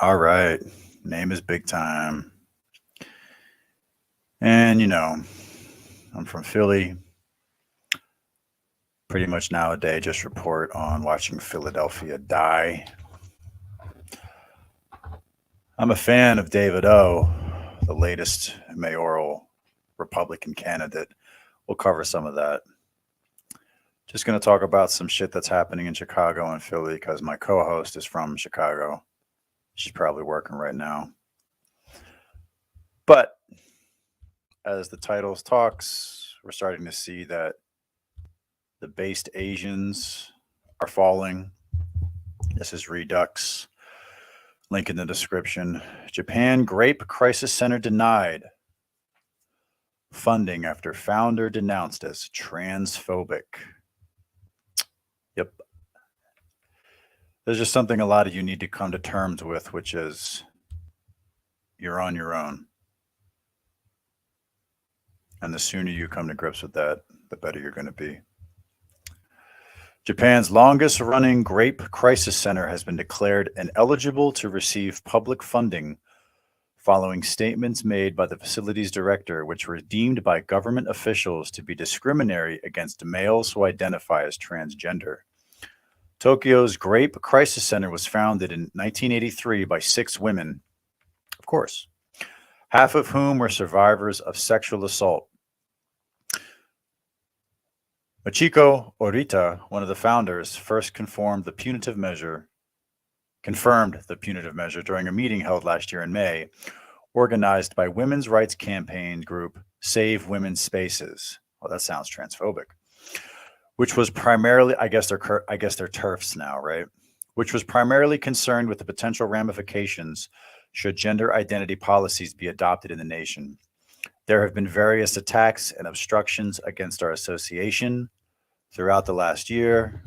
All right. Name is Big Time. And, I'm from Philly. Pretty much nowadays, just report on watching Philadelphia die. I'm a fan of David O., the latest mayoral Republican candidate. We'll cover some of that. Just going to talk about some shit that's happening in Chicago and Philly because my co host is from Chicago. She's probably working right now. But as the titles talks, we're starting to see that the based Asians are falling. This is Redux. Link in the description. Japan Grape Crisis Center denied funding after founder denounced as transphobic. Yep. There's just something a lot of you need to come to terms with, which is you're on your own. And the sooner you come to grips with that, the better you're going to be. Japan's longest running Grape Crisis Center has been declared ineligible to receive public funding following statements made by the facility's director, which were deemed by government officials to be discriminatory against males who identify as transgender. Tokyo's Grape Crisis Center was founded in 1983 by 6 women, of course, half of whom were survivors of sexual assault. Machiko Orita, one of the founders, first confirmed the punitive measure during a meeting held last year in May, organized by women's rights campaign group Save Women's Spaces. Well, that sounds transphobic. Which was primarily, I guess they're TERFs now, right? Which was primarily concerned with the potential ramifications should gender identity policies be adopted in the nation. There have been various attacks and obstructions against our association throughout the last year.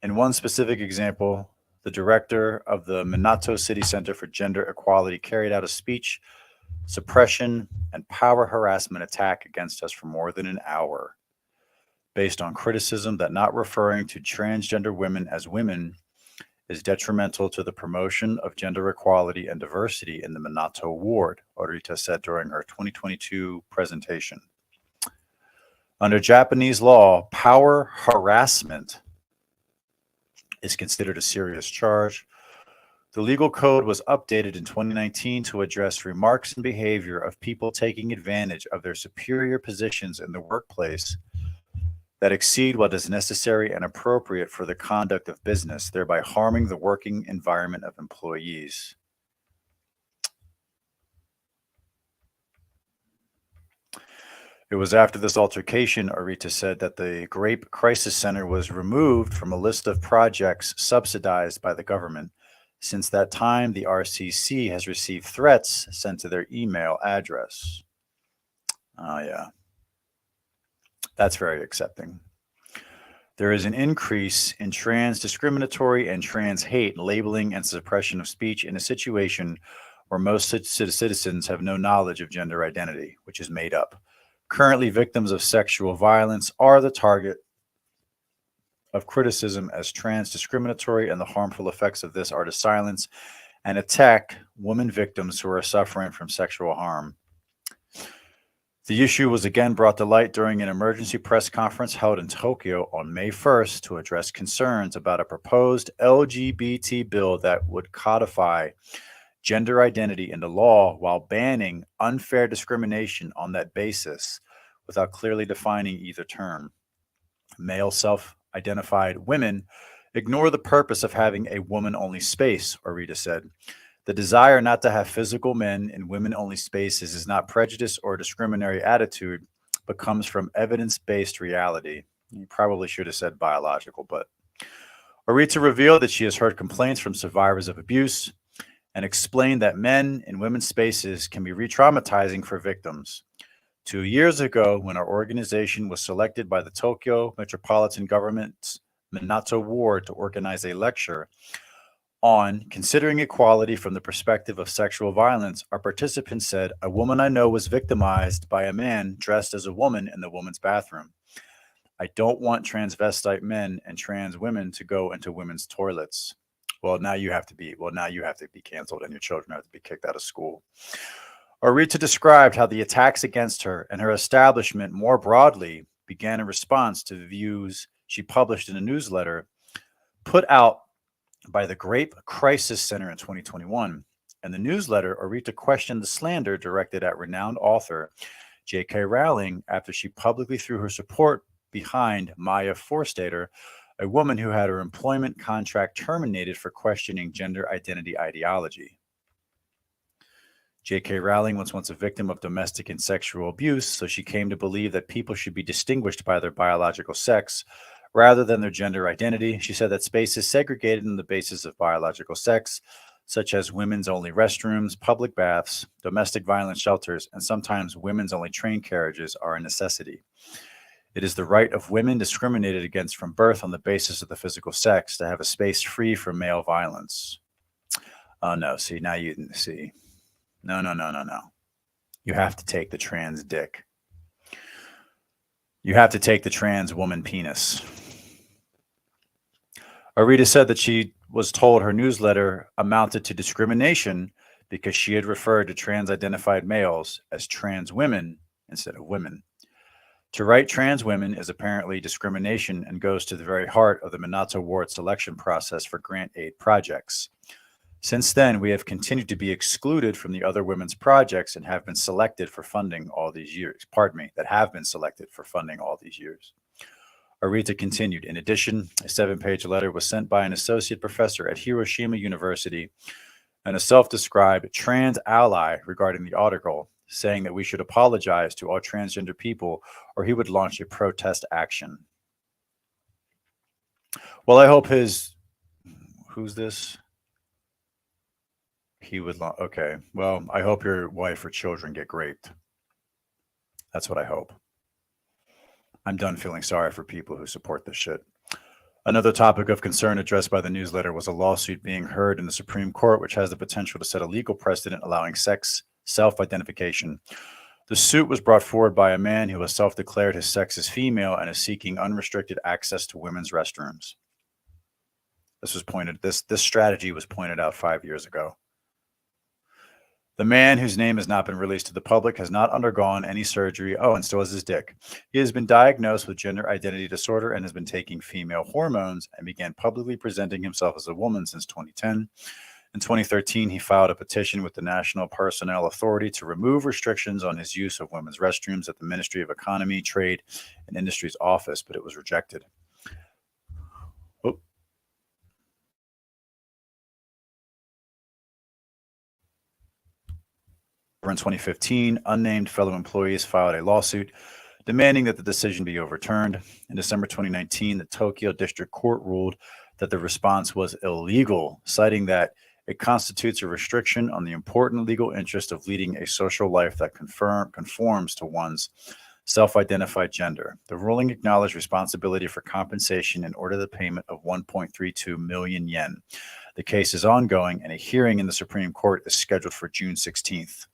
In one specific example, the director of the Minato City Center for Gender Equality carried out a speech suppression and power harassment attack against us for more than an hour, based on criticism that not referring to transgender women as women is detrimental to the promotion of gender equality and diversity in the Minato ward, Orita said during her 2022 presentation. Under Japanese law, power harassment is considered a serious charge. The legal code was updated in 2019 to address remarks and behavior of people taking advantage of their superior positions in the workplace that exceed what is necessary and appropriate for the conduct of business, thereby harming the working environment of employees. It was after this altercation, Orita said, that the Grape Crisis Center was removed from a list of projects subsidized by the government. Since that time, the RCC has received threats sent to their email address. Oh, yeah. That's very accepting. There is an increase in trans discriminatory and trans hate labeling and suppression of speech in a situation where most citizens have no knowledge of gender identity, which is made up. Currently, victims of sexual violence are the target of criticism as trans discriminatory, and the harmful effects of this are to silence and attack women victims who are suffering from sexual harm. The issue was again brought to light during an emergency press conference held in Tokyo on May 1st to address concerns about a proposed LGBT bill that would codify gender identity into law while banning unfair discrimination on that basis without clearly defining either term. Male self-identified women ignore the purpose of having a woman-only space, Orita said. The desire not to have physical men in women-only spaces is not prejudice or discriminatory attitude, but comes from evidence-based reality. You probably should have said biological, but Orita revealed that she has heard complaints from survivors of abuse and explained that men in women's spaces can be re-traumatizing for victims. 2 years ago, when our organization was selected by the Tokyo Metropolitan Government's Minato Ward to organize a lecture on considering equality from the perspective of sexual violence, our participants said, "A woman I know was victimized by a man dressed as a woman in the woman's bathroom. I don't want transvestite men and trans women to go into women's toilets." now you have to be canceled and your children have to be kicked out of school. Arita described how the attacks against her and her establishment more broadly began in response to the views she published in a newsletter put out by the Grape Crisis Center in 2021. In the newsletter, Arita questioned the slander directed at renowned author J.K. Rowling after she publicly threw her support behind Maya Forstater, a woman who had her employment contract terminated for questioning gender identity ideology. J.K. Rowling was once a victim of domestic and sexual abuse, so she came to believe that people should be distinguished by their biological sex rather than their gender identity. She said that spaces segregated on the basis of biological sex, such as women's only restrooms, public baths, domestic violence shelters, and sometimes women's only train carriages, are a necessity. It is the right of women discriminated against from birth on the basis of the physical sex to have a space free from male violence. Oh, no. See, now you see. No. You have to take the trans dick. You have to take the trans woman penis. Arita said that she was told her newsletter amounted to discrimination because she had referred to trans-identified males as trans women instead of women. To write trans women is apparently discrimination and goes to the very heart of the Minato Ward selection process for grant aid projects. Since then, we have continued to be excluded from the other women's projects and have been selected for funding all these years. Arita continued. In addition, a 7-page letter was sent by an associate professor at Hiroshima University and a self-described trans ally regarding the article, saying that we should apologize to all transgender people or he would launch a protest action. Well, I hope who's this? Okay. Well, I hope your wife or children get raped. That's what I hope. I'm done feeling sorry for people who support this shit. Another topic of concern addressed by the newsletter was a lawsuit being heard in the Supreme Court, which has the potential to set a legal precedent allowing sex self-identification. The suit was brought forward by a man who has self-declared his sex as female and is seeking unrestricted access to women's restrooms. This strategy was pointed out 5 years ago. The man, whose name has not been released to the public, has not undergone any surgery. Oh, and still has his dick. He has been diagnosed with gender identity disorder and has been taking female hormones and began publicly presenting himself as a woman since 2010. In 2013, he filed a petition with the National Personnel Authority to remove restrictions on his use of women's restrooms at the Ministry of Economy, Trade, and Industry's office, but it was rejected. In 2015, unnamed fellow employees filed a lawsuit demanding that the decision be overturned. In December 2019, the Tokyo District Court ruled that the response was illegal, citing that it constitutes a restriction on the important legal interest of leading a social life that conforms to one's self-identified gender. The ruling acknowledged responsibility for compensation and ordered the payment of 1.32 million yen. The case is ongoing, and a hearing in the Supreme Court is scheduled for June 16th.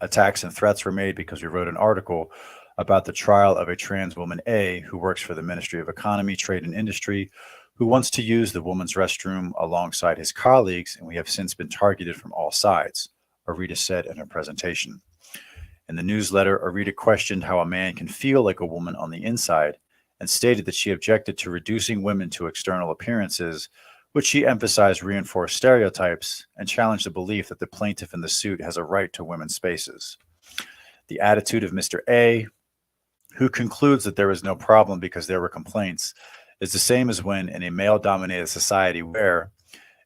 Attacks and threats were made because we wrote an article about the trial of a trans woman A who works for the Ministry of Economy, Trade, and Industry, who wants to use the woman's restroom alongside his colleagues, and we have since been targeted from all sides, Arita said in her presentation. In the newsletter, Arita questioned how a man can feel like a woman on the inside and stated that she objected to reducing women to external appearances, which she emphasized reinforced stereotypes and challenged the belief that the plaintiff in the suit has a right to women's spaces. The attitude of Mr. A, who concludes that there is no problem because there were complaints, is the same as when in a male-dominated society where,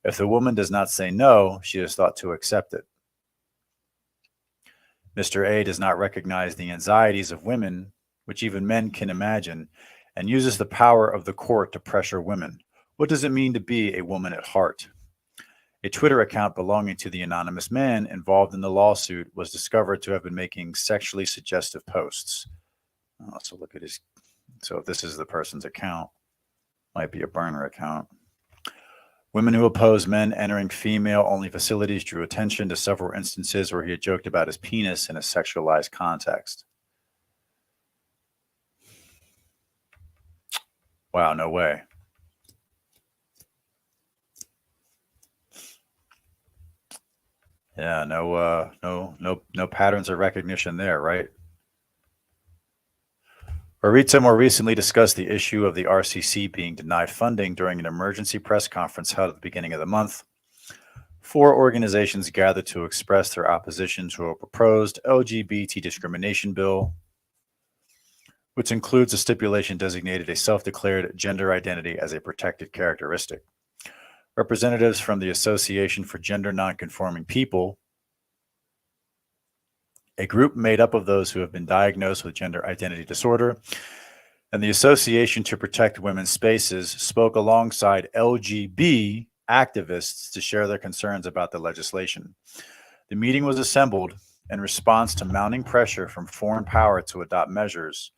if the woman does not say no, she is thought to accept it. Mr. A does not recognize the anxieties of women, which even men can imagine, and uses the power of the court to pressure women. What does it mean to be a woman at heart? A Twitter account belonging to the anonymous man involved in the lawsuit was discovered to have been making sexually suggestive posts. So look at his. So if this is the person's account, might be a burner account. Women who oppose men entering female-only facilities drew attention to several instances where he had joked about his penis in a sexualized context. Wow, no way. Yeah, no patterns of recognition there, right? Oritza more recently discussed the issue of the RCC being denied funding during an emergency press conference held at the beginning of the month. 4 organizations gathered to express their opposition to a proposed LGBT discrimination bill, which includes a stipulation designated a self-declared gender identity as a protected characteristic. Representatives from the Association for Gender Nonconforming People, a group made up of those who have been diagnosed with gender identity disorder, and the Association to Protect Women's Spaces spoke alongside LGB activists to share their concerns about the legislation. The meeting was assembled in response to mounting pressure from foreign power to adopt measures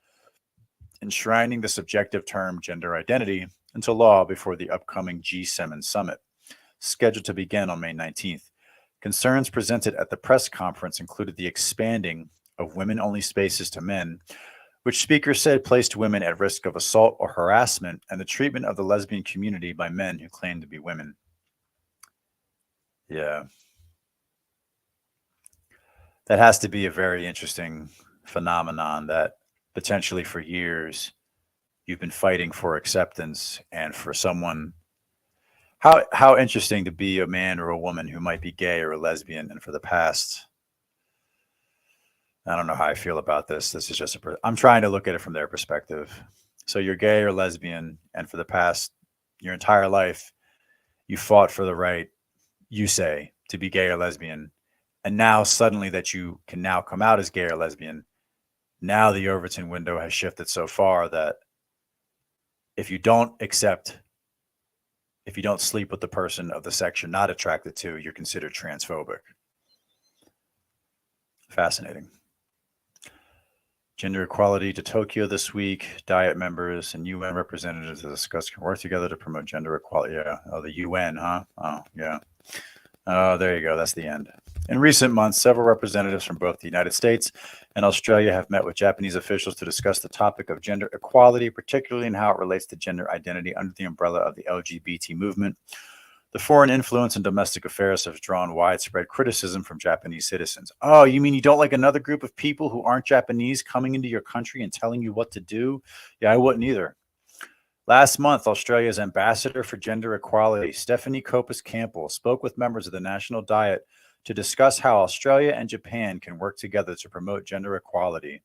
enshrining the subjective term gender identity into law before the upcoming G7 summit, scheduled to begin on May 19th. Concerns presented at the press conference included the expanding of women-only spaces to men, which speakers said placed women at risk of assault or harassment, and the treatment of the lesbian community by men who claim to be women. Yeah. That has to be a very interesting phenomenon that potentially for years you've been fighting for acceptance, and for someone, how interesting to be a man or a woman who might be gay or a lesbian, and for the past, I don't know how I feel about this. This is just I'm trying to look at it from their perspective. So you're gay or lesbian, and for the past your entire life, you fought for the right, you say, to be gay or lesbian. And now suddenly that you can now come out as gay or lesbian, now the Overton window has shifted so far that if you don't sleep with the person of the sex you're not attracted to, you're considered transphobic. Fascinating. Gender equality to Tokyo this week. Diet members and UN representatives to discuss can work together to promote gender equality. Yeah. Oh, the UN, huh? Oh, yeah. Oh, there you go. That's the end. In recent months, several representatives from both the United States and Australia have met with Japanese officials to discuss the topic of gender equality, particularly in how it relates to gender identity under the umbrella of the LGBT movement. The foreign influence in domestic affairs has drawn widespread criticism from Japanese citizens. Oh, you mean you don't like another group of people who aren't Japanese coming into your country and telling you what to do? Yeah, I wouldn't either. Last month, Australia's ambassador for gender equality, Stephanie Copus-Campbell, spoke with members of the National Diet to discuss how Australia and Japan can work together to promote gender equality.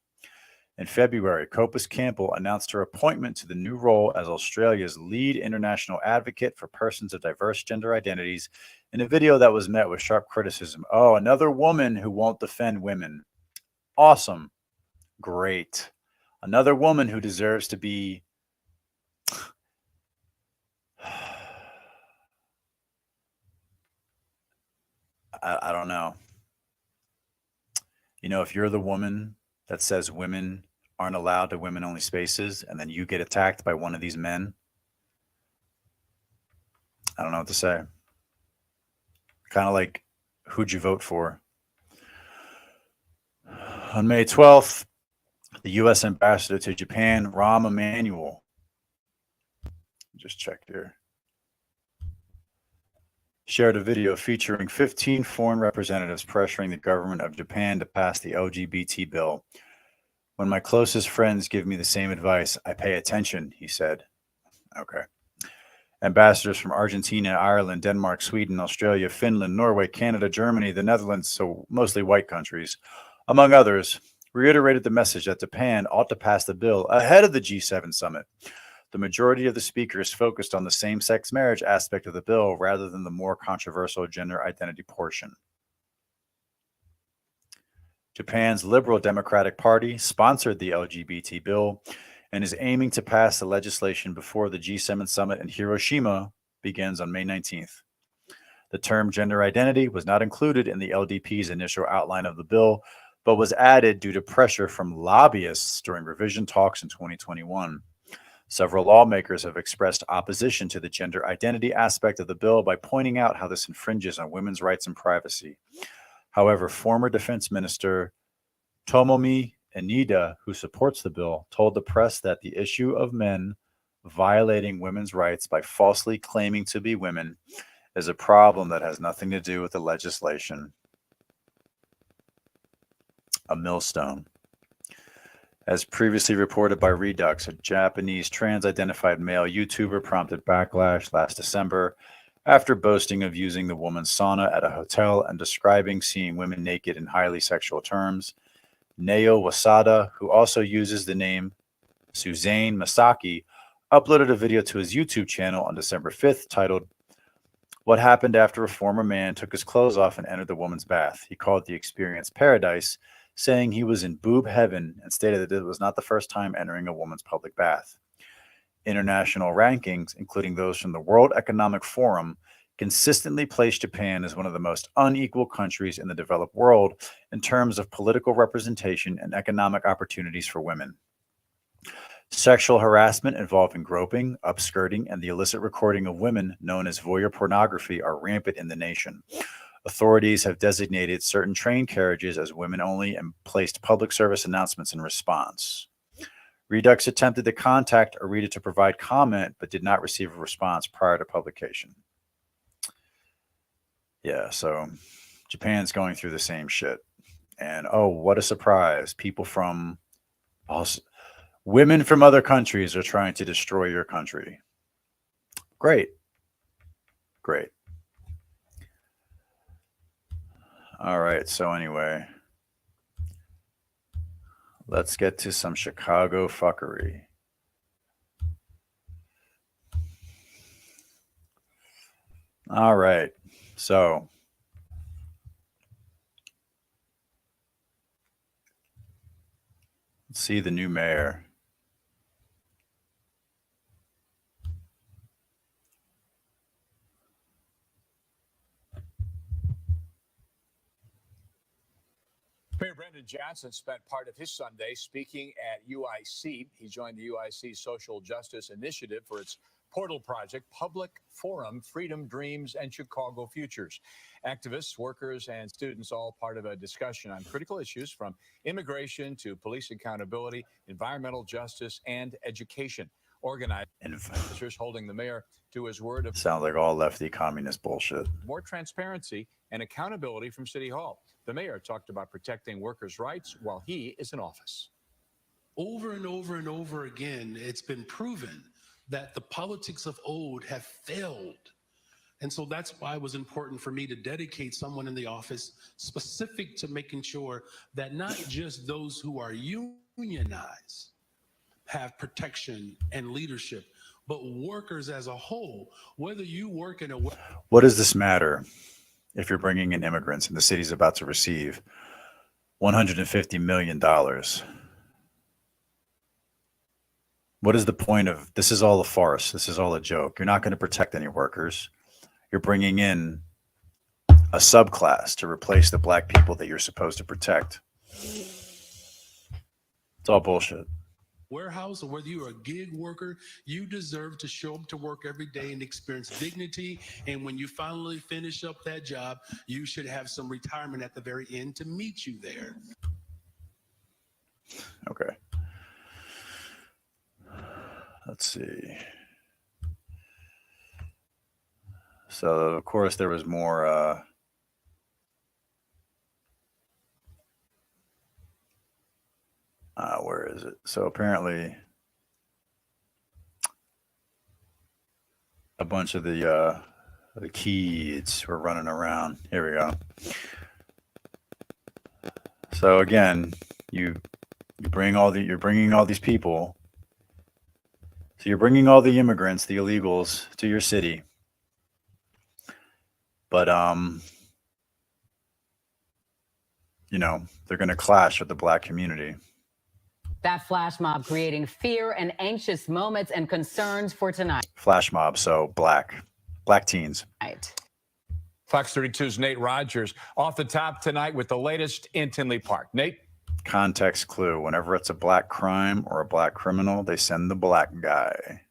In February, Copus-Campbell announced her appointment to the new role as Australia's lead international advocate for persons of diverse gender identities in a video that was met with sharp criticism. Oh, another woman who won't defend women. Awesome. Great. Another woman who deserves to be I don't know. You know, if you're the woman that says women aren't allowed to women only spaces and then you get attacked by one of these men, I don't know what to say. Kind of like, who'd you vote for? On May 12th, the U.S. ambassador to Japan, Rahm Emanuel, just checked here, shared a video featuring 15 foreign representatives pressuring the government of Japan to pass the LGBT bill. When my closest friends give me the same advice, I pay attention, he said. Okay. Ambassadors from Argentina, Ireland, Denmark, Sweden, Australia, Finland, Norway, Canada, Germany, the Netherlands, so mostly white countries, among others, reiterated the message that Japan ought to pass the bill ahead of the G7 summit. The majority of the speakers focused on the same-sex marriage aspect of the bill rather than the more controversial gender identity portion. Japan's Liberal Democratic Party sponsored the LGBT bill and is aiming to pass the legislation before the G7 summit in Hiroshima begins on May 19th. The term gender identity was not included in the LDP's initial outline of the bill, but was added due to pressure from lobbyists during revision talks in 2021. Several lawmakers have expressed opposition to the gender identity aspect of the bill by pointing out how this infringes on women's rights and privacy. However, former Defense Minister Tomomi Inida, who supports the bill, told the press that the issue of men violating women's rights by falsely claiming to be women is a problem that has nothing to do with the legislation. A millstone. As previously reported by Redux, a Japanese trans-identified male YouTuber prompted backlash last December after boasting of using the woman's sauna at a hotel and describing seeing women naked in highly sexual terms. Neo Wasada, who also uses the name Suzanne Masaki, uploaded a video to his YouTube channel on December 5th titled, "What Happened After a Former Man Took His Clothes Off and Entered the Woman's Bath." He called the experience paradise, saying he was in boob heaven, and stated that it was not the first time entering a woman's public bath. International rankings, including those from the World Economic Forum, consistently place Japan as one of the most unequal countries in the developed world in terms of political representation and economic opportunities for women. Sexual harassment involving groping, upskirting, and the illicit recording of women, known as voyeur pornography, are rampant in the nation. Authorities have designated certain train carriages as women only and placed public service announcements in response. Redux attempted to contact Arita to provide comment, but did not receive a response prior to publication. Yeah, so Japan's going through the same shit. And oh, what a surprise. Women from other countries are trying to destroy your country. Great. Great. All right, so anyway, let's get to some Chicago fuckery. All right, so let's see the new mayor. Mayor Brendan Johnson spent part of his Sunday speaking at UIC. He joined the UIC Social Justice Initiative for its portal project, Public Forum, Freedom, Dreams, and Chicago Futures. Activists, workers, and students all part of a discussion on critical issues from immigration to police accountability, environmental justice, and education. Organizers holding the mayor to his word of sounds like all lefty communist bullshit. More transparency and accountability from City Hall. The mayor talked about protecting workers' rights while he is in office. Over and over and over again, it's been proven that the politics of old have failed. And so that's why it was important for me to dedicate someone in the office specific to making sure that not just those who are unionized have protection and leadership, but workers as a whole, whether you work in a... What does this matter if you're bringing in immigrants and the city's about to receive $150 million? What is the point of this? Is all a farce. This is all a joke. You're not going to protect any workers. You're bringing in a subclass to replace the black people that you're supposed to protect. It's all bullshit. Warehouse, or whether you're a gig worker, you deserve to show up to work every day and experience dignity. And when you finally finish up that job, you should have some retirement at the very end to meet you there. Okay. Let's see. So, of course, there was more where is it? So apparently a bunch of the kids were running around. Here we go. So again, you're bringing all these people. So you're bringing all the immigrants, the illegals, to your city. But they're going to clash with the black community. That flash mob creating fear and anxious moments and concerns for tonight. Flash mob, so black teens. Right. Fox 32's Nate Rogers off the top tonight with the latest in Tinley Park. Nate? Context clue. Whenever it's a black crime or a black criminal, they send the black guy.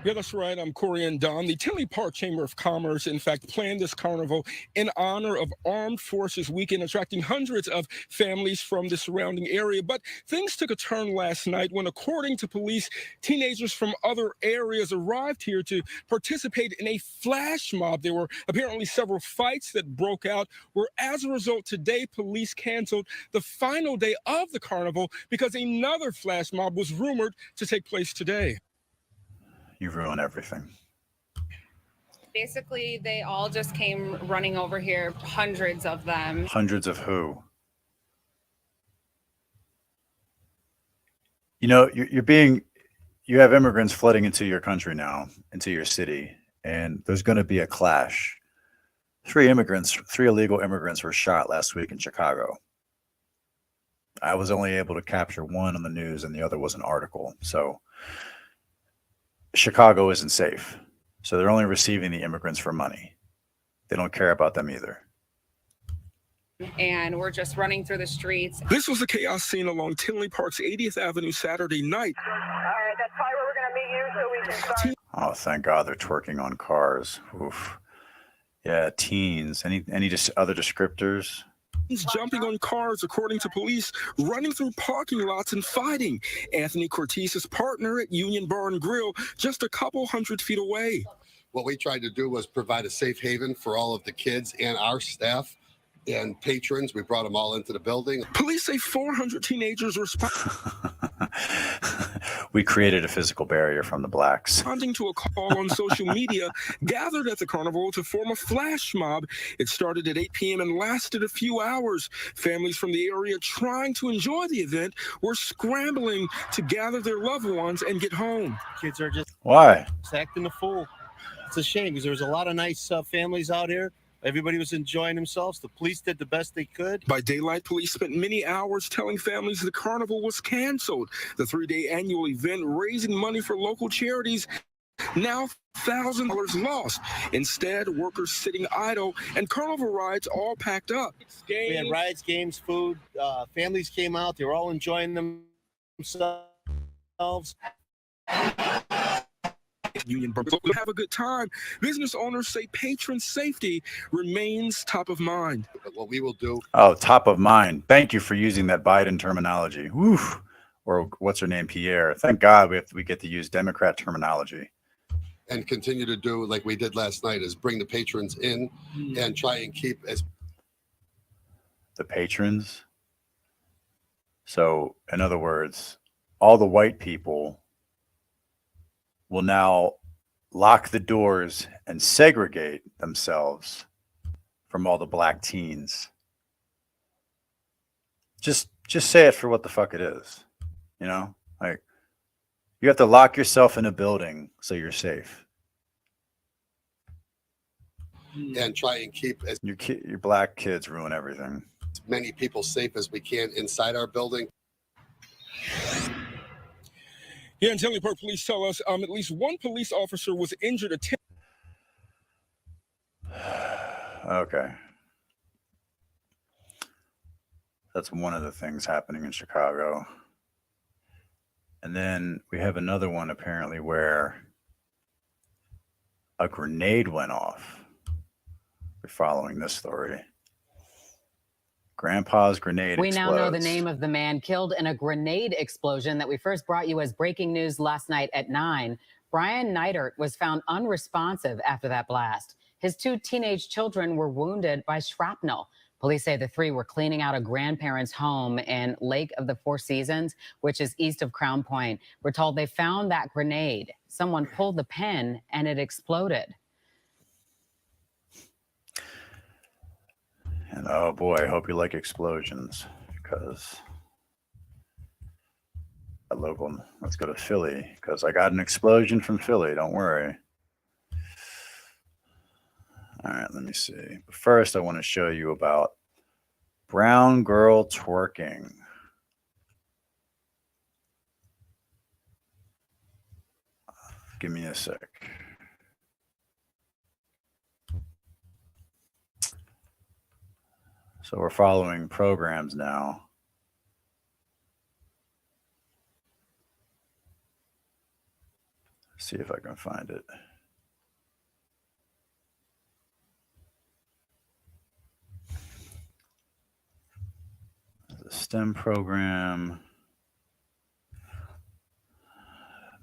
Yeah, that's right. I'm Corey and Don. The Tinley Park Chamber of Commerce, in fact, planned this carnival in honor of Armed Forces Weekend, attracting hundreds of families from the surrounding area. But things took a turn last night when, according to police, teenagers from other areas arrived here to participate in a flash mob. There were apparently several fights that broke out, where as a result, today police canceled the final day of the carnival because another flash mob was rumored to take place today. You ruin everything. Basically, they all just came running over here, hundreds of them. Hundreds of who? You know, you have immigrants flooding into your country now, into your city, and there's going to be a clash. 3 illegal immigrants were shot last week in Chicago. I was only able to capture one on the news, and the other was an article. So Chicago isn't safe. So they're only receiving the immigrants for money. They don't care about them either. And we're just running through the streets. This was the chaos scene along Tinley Park's 80th Avenue Saturday night. All right, that's probably where we're going to meet you so we can start. Oh, thank God they're twerking on cars. Oof. Yeah, teens. Any other descriptors? Jumping on cars, according to police, running through parking lots and fighting. Anthony Cortez's partner at Union Bar and Grill, just a couple hundred feet away. What we tried to do was provide a safe haven for all of the kids and our staff and patrons. We brought them all into the building. Police say 400 teenagers We created a physical barrier from the blacks. Responding to a call on social media, gathered at the carnival to form a flash mob. It started at 8 p.m. and lasted a few hours. Families from the area trying to enjoy the event were scrambling to gather their loved ones and get home. Kids are just Why? acting a fool. It's a shame because there was a lot of nice families out here. Everybody was enjoying themselves. The police did the best they could. By daylight, police spent many hours telling families the carnival was canceled. The 3-day annual event raising money for local charities, now $1,000 lost. Instead, workers sitting idle and carnival rides all packed up. We had rides, games, food. Families came out. They were all enjoying themselves. Union Bar have a good time. Business owners say patron safety remains top of mind. But what we will do. Oh, top of mind. Thank you for using that Biden terminology. Woo. Or what's her name, Pierre. Thank God we get to use Democrat terminology. And continue to do like we did last night is bring the patrons in and try and keep as. The patrons? So, in other words, all the white people will now lock the doors and segregate themselves from all the black teens. Just say it for what the fuck it is. You know, like you have to lock yourself in a building so you're safe. And try and keep as your black kids ruin everything. Many people safe as we can inside our building. Yeah, and Tinley Park police tell us at least one police officer was injured. Okay. That's one of the things happening in Chicago. And then we have another one apparently where a grenade went off. We're following this story. Grandpa's grenade We explodes. now know the name of the man killed in a grenade explosion that we first brought you as breaking news last night at 9. Brian Neidert was found unresponsive after that blast. His 2 teenage children were wounded by shrapnel. Police say the 3 were cleaning out a grandparent's home in Lake of the Four Seasons, which is east of Crown Point. We're told they found that grenade. Someone pulled the pin and it exploded. And oh boy, I hope you like explosions because let's go to Philly because I got an explosion from Philly. Don't worry. All right, let me see. But first, I want to show you about brown girl twerking. Give me a sec. So we're following programs now. See if I can find it. The STEM program.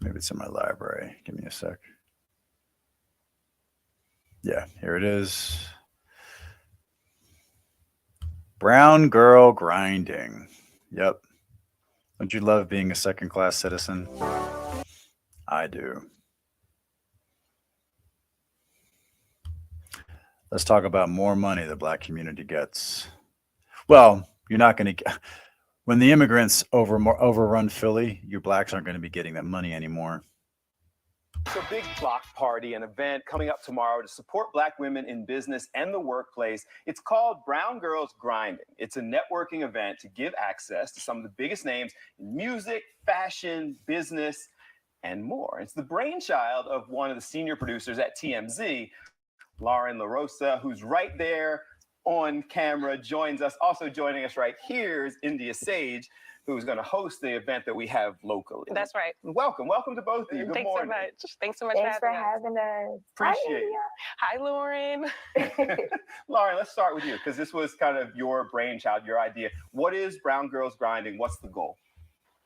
Maybe it's in my library. Give me a sec. Yeah, here it is. Brown girl grinding. Yep. Don't you love being a second-class citizen? I do. Let's talk about more money the Black community gets. Well, you're not going to. When the immigrants overrun Philly, you Blacks aren't going to be getting that money anymore. It's a big block party, an event coming up tomorrow to support Black women in business and the workplace. It's called Brown Girls Grinding. It's a networking event to give access to some of the biggest names in music, fashion, business, and more. It's the brainchild of one of the senior producers at TMZ, Lauren LaRosa, who's right there on camera, joins us. Also joining us right here is India Sage, who's going to host the event that we have locally. That's right. Welcome to both of you. Good Thanks morning. so much. Thanks so much Thanks for for having us. having us. Appreciate it. Hi, Lauren. Lauren, let's start with you because this was kind of your brainchild, your idea. What is Brown Girls Grinding? What's the goal?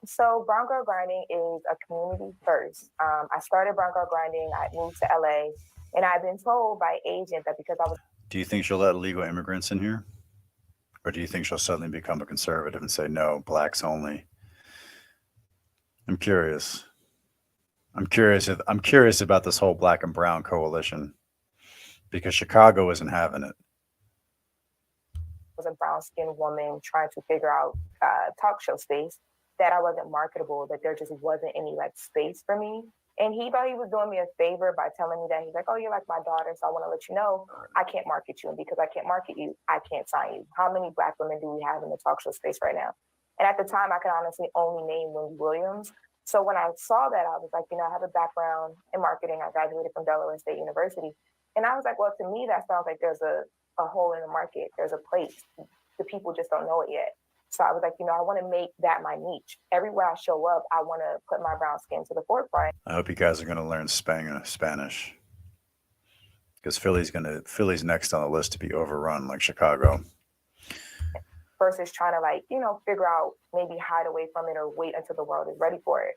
So Brown Girl Grinding is a community first. I started Brown Girl Grinding. I moved to LA, and I've been told by agents that because I was. Do you think she'll let illegal immigrants in here? Or do you think she'll suddenly become a conservative and say, no, Blacks only? I'm curious. I'm curious about this whole Black and Brown coalition because Chicago isn't having it. Was a brown-skinned woman trying to figure out talk show space, that I wasn't marketable, that there just wasn't any like space for me. And he thought he was doing me a favor by telling me that. He's like, oh, you're like my daughter, so I want to let you know I can't market you. And because I can't market you, I can't sign you. How many Black women do we have in the talk show space right now? And at the time, I could honestly only name Wendy Williams. So when I saw that, I was like, I have a background in marketing. I graduated from Delaware State University. And I was like, well, to me, that sounds like there's a hole in the market. There's a place. The people just don't know it yet. So I was like, I want to make that my niche. Everywhere I show up, I want to put my brown skin to the forefront. I hope you guys are going to learn Spanish because Philly's next on the list to be overrun like Chicago. Versus trying to figure out, maybe hide away from it or wait until the world is ready for it.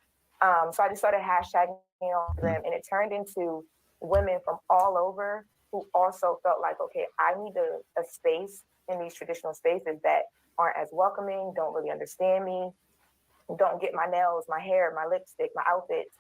So I just started hashtagging on Instagram, and it turned into women from all over who also felt like, okay, I need a space in these traditional spaces that aren't as welcoming, don't really understand me, don't get my nails, my hair, my lipstick, my outfits.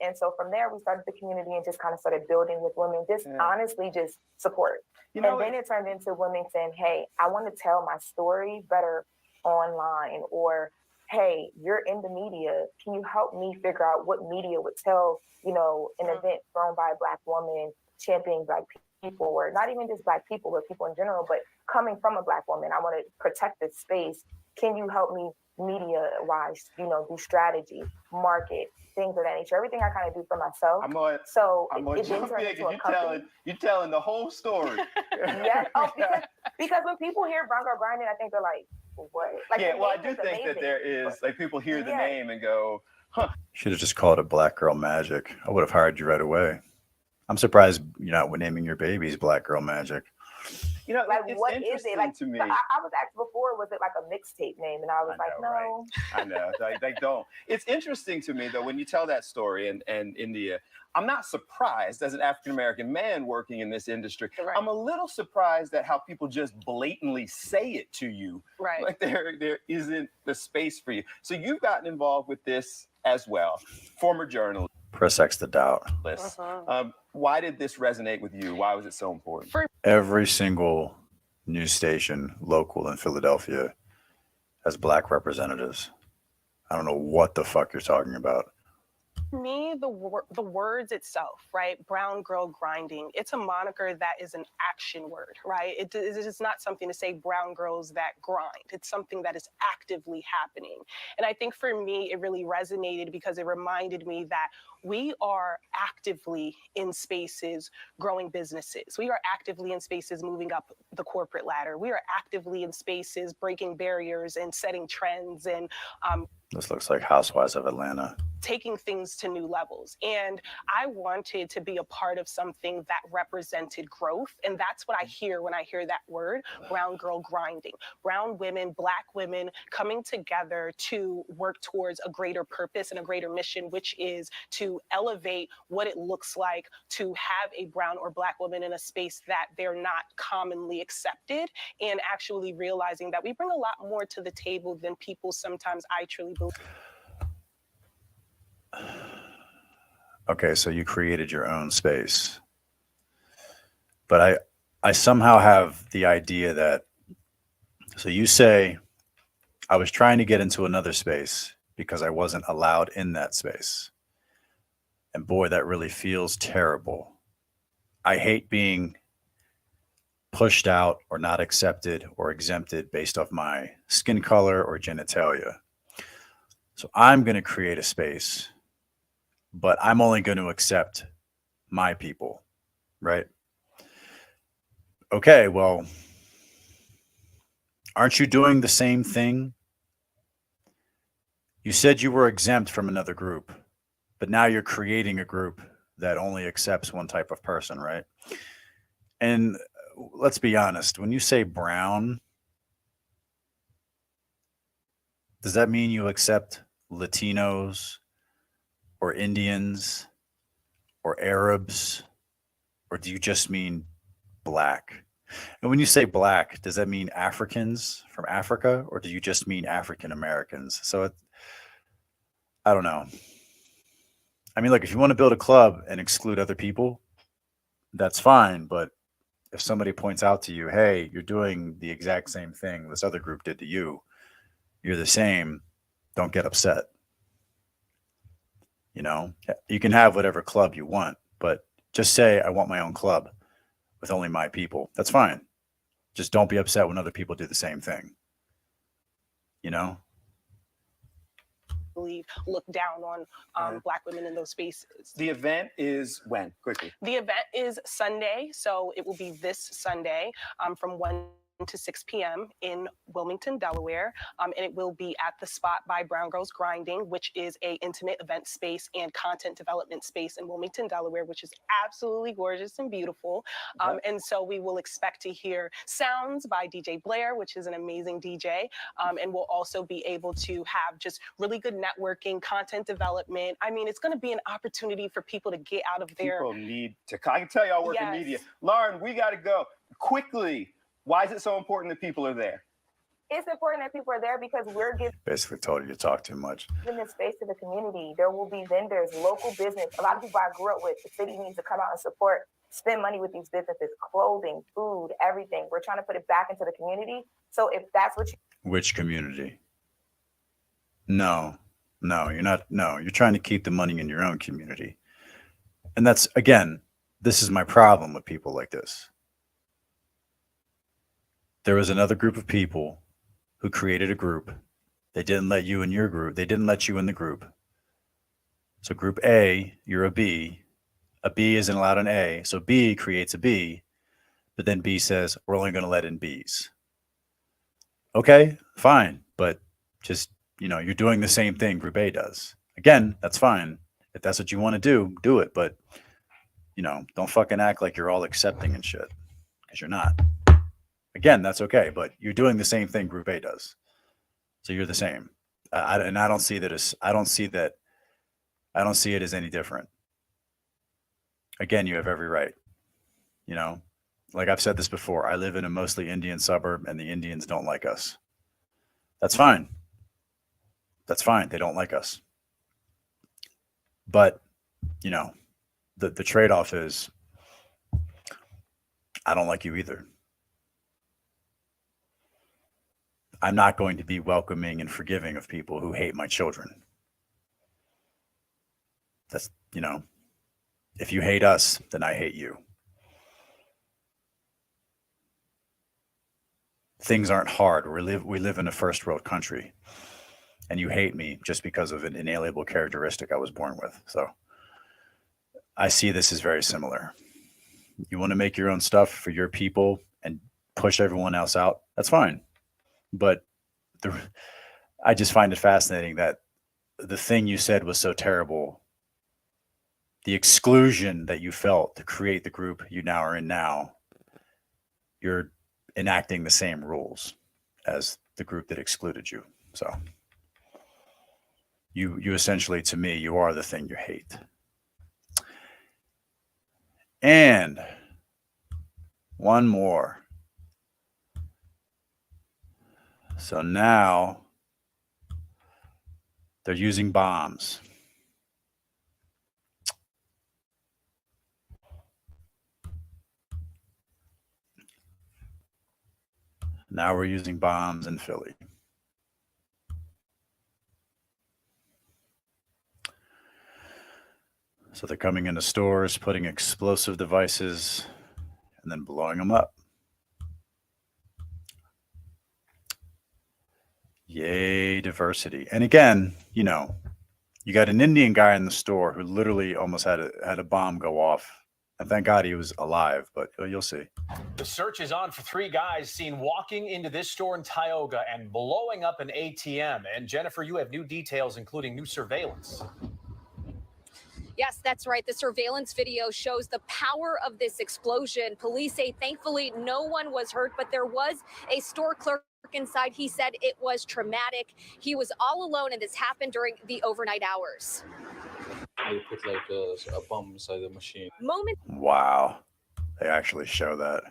And so from there, we started the community and just kind of started building with women, honestly, just support. And then it turned into women saying, hey, I want to tell my story better online, or, hey, you're in the media. Can you help me figure out what media would tell, an event thrown by a Black woman, championing Black people, or not even just Black people, but people in general, but coming from a Black woman. I want to protect this space. Can you help me media-wise, do strategy, market, things of that nature? Everything I kind of do for myself. I'm on jump in. You're telling the whole story. Yeah. Oh, because when people hear Brown Girl Grinding, I think they're like, what? Like, yeah, well, I do think that there is, people hear the name and go, huh. Should have just called it Black Girl Magic. I would have hired you right away. I'm surprised you're not naming your babies Black Girl Magic. It's what is it? to me. I was asked before, was it like a mixtape name? And I was no. Right? I know. They don't. It's interesting to me, though, when you tell that story and India, I'm not surprised as an African-American man working in this industry. Right. I'm a little surprised at how people just blatantly say it to you. Right. Like there isn't the space for you. So you've gotten involved with this as well. Former journalist. Press X the doubt. Why did this resonate with you? Why was it so important? Every single news station local in Philadelphia has Black representatives. I don't know what the fuck you're talking about. Me, the words itself, right? Brown Girl Grinding. It's a moniker that is an action word, right? It is not something to say brown girls that grind. It's something that is actively happening. And I think for me, it really resonated because it reminded me that we are actively in spaces growing businesses. We are actively in spaces moving up the corporate ladder. We are actively in spaces breaking barriers and setting trends. And this looks like Housewives of Atlanta. taking things to new levels. And I wanted to be a part of something that represented growth. And that's what I hear when I hear that word, brown girl grinding. Brown women, Black women coming together to work towards a greater purpose and a greater mission, which is to elevate what it looks like to have a brown or Black woman in a space that they're not commonly accepted, and actually realizing that we bring a lot more to the table than people sometimes I truly believe. Okay, so you created your own space. But I somehow have the idea that, so you say, I was trying to get into another space because I wasn't allowed in that space. And boy, that really feels terrible. I hate being pushed out or not accepted or exempted based off my skin color or genitalia. So I'm going to create a space, but I'm only going to accept my people, right? Okay, well, aren't you doing the same thing? You said you were exempt from another group, but now you're creating a group that only accepts one type of person, right? And let's be honest, when you say brown, does that mean you accept Latinos or Indians or Arabs, or do you just mean Black? And when you say Black, does that mean Africans from Africa, or do you just mean African Americans? So I don't know. I mean, look, if you want to build a club and exclude other people, that's fine. But if somebody points out to you, hey, you're doing the exact same thing this other group did to you, you're the same, don't get upset. You know, you can have whatever club you want, but just say, I want my own club with only my people. That's fine. Just don't be upset when other people do the same thing. You know? Believe look down on Black women in those spaces. The event is when? Quickly. The event is Sunday, so it will be this Sunday from 1 to 6 p.m. in Wilmington, Delaware, and it will be at the Spot by Brown Girls Grinding, which is a intimate event space and content development space in Wilmington, Delaware, which is absolutely gorgeous and beautiful. And so we will expect to hear sounds by DJ Blair, which is an amazing DJ, and we'll also be able to have just really good networking, content development. I mean, it's going to be an opportunity for people to get out of their... People need to... I can tell y'all work in media. Lauren, we got to go. Quickly, why is it so important that people are there? It's important that people are there because we're giving... Basically told you to talk too much. ...giving this space to the community. There will be vendors, local business. A lot of people I grew up with, the city needs to come out and support, spend money with these businesses, clothing, food, everything. We're trying to put it back into the community. So if that's what you... Which community? No, you're not. No, you're trying to keep the money in your own community. And that's, again, this is my problem with people like this. There was another group of people who created a group. They didn't let you in your group. They didn't let you in the group. So group A, you're a B. A B isn't allowed an A. So B creates a B, but then B says, we're only going to let in Bs. Okay, fine. But just, you know, you're doing the same thing group A does. Again, that's fine. If that's what you want to do it. But, you know, don't fucking act like you're all accepting and shit, because you're not. Again, that's okay, but you're doing the same thing Group A does, so you're the same. And I don't see that as I don't see it as any different. Again, you have every right. You know, like I've said this before, I live in a mostly Indian suburb, and the Indians don't like us. That's fine. That's fine. They don't like us. But you know, the trade-off is I don't like you either. I'm not going to be welcoming and forgiving of people who hate my children. That's, you know, if you hate us, then I hate you. Things aren't hard. We live in a first world country, and you hate me just because of an inalienable characteristic I was born with. So I see this as very similar. You want to make your own stuff for your people and push everyone else out, that's fine. But I just find it fascinating that the thing you said was so terrible, the exclusion that you felt to create the group you now are in now, you're enacting the same rules as the group that excluded you. So you essentially, to me, you are the thing you hate. And one more. So now they're using bombs. Now we're using bombs in Philly. So they're coming into stores, putting explosive devices, and then blowing them up. Yay, diversity. And again, you know, you got an Indian guy in the store who literally almost had a bomb go off. And thank God he was alive, but you'll see. The search is on for 3 guys seen walking into this store in Tioga and blowing up an ATM. And Jennifer, you have new details, including new surveillance. Yes, that's right. The surveillance video shows the power of this explosion. Police say thankfully no one was hurt, but there was a store clerk inside. He said it was traumatic. He was all alone, and this happened during the overnight hours. They put like a bomb inside the machine. Wow. They actually show that.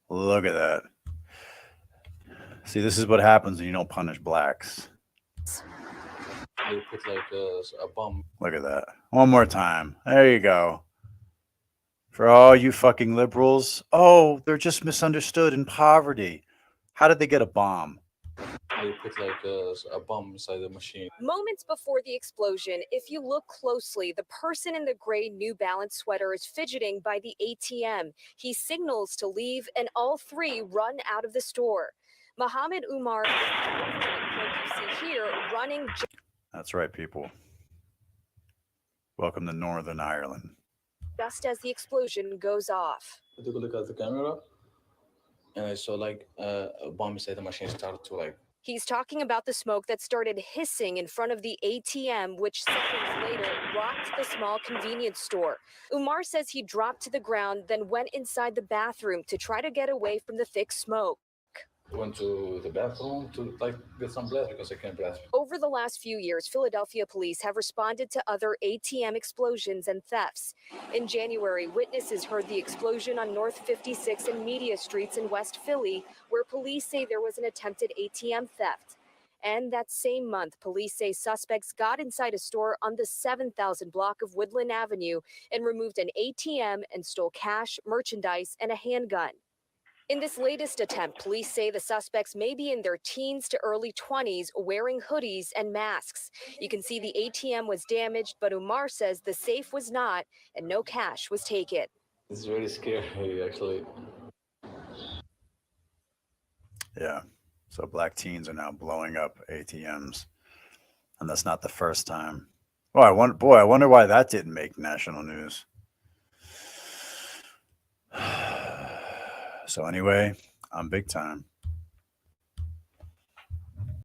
Look at that. See, this is what happens when you don't punish blacks. They put like a bomb. Look at that. One more time. There you go. For all you fucking liberals. Oh, they're just misunderstood in poverty. How did they get a bomb? They put like a bomb inside the machine. Moments before the explosion, if you look closely, the person in the gray New Balance sweater is fidgeting by the ATM. He signals to leave, and all 3 run out of the store. Mohammed Umar is you see here running. That's right, people. Welcome to Northern Ireland. Just as the explosion goes off. I took a look at the camera, and I saw like a bomb inside the machine started to like. He's talking about the smoke that started hissing in front of the ATM, which seconds later rocked the small convenience store. Umar says he dropped to the ground, then went inside the bathroom to try to get away from the thick smoke. I went to the bathroom to like get some blood because I can't breathe. Over the last few years, Philadelphia police have responded to other ATM explosions and thefts. In January, witnesses heard the explosion on North 56 and Media Streets in West Philly, where police say there was an attempted ATM theft. And that same month, police say suspects got inside a store on the 7,000 block of Woodland Avenue and removed an ATM and stole cash, merchandise, and a handgun. In this latest attempt, police say the suspects may be in their teens to early 20s, wearing hoodies and masks. You can see the ATM was damaged, but Umar says the safe was not, and no cash was taken. It's really scary, actually. Yeah. So black teens are now blowing up ATMs. And that's not the first time. Oh, I wonder why that didn't make national news. So anyway, I'm big time.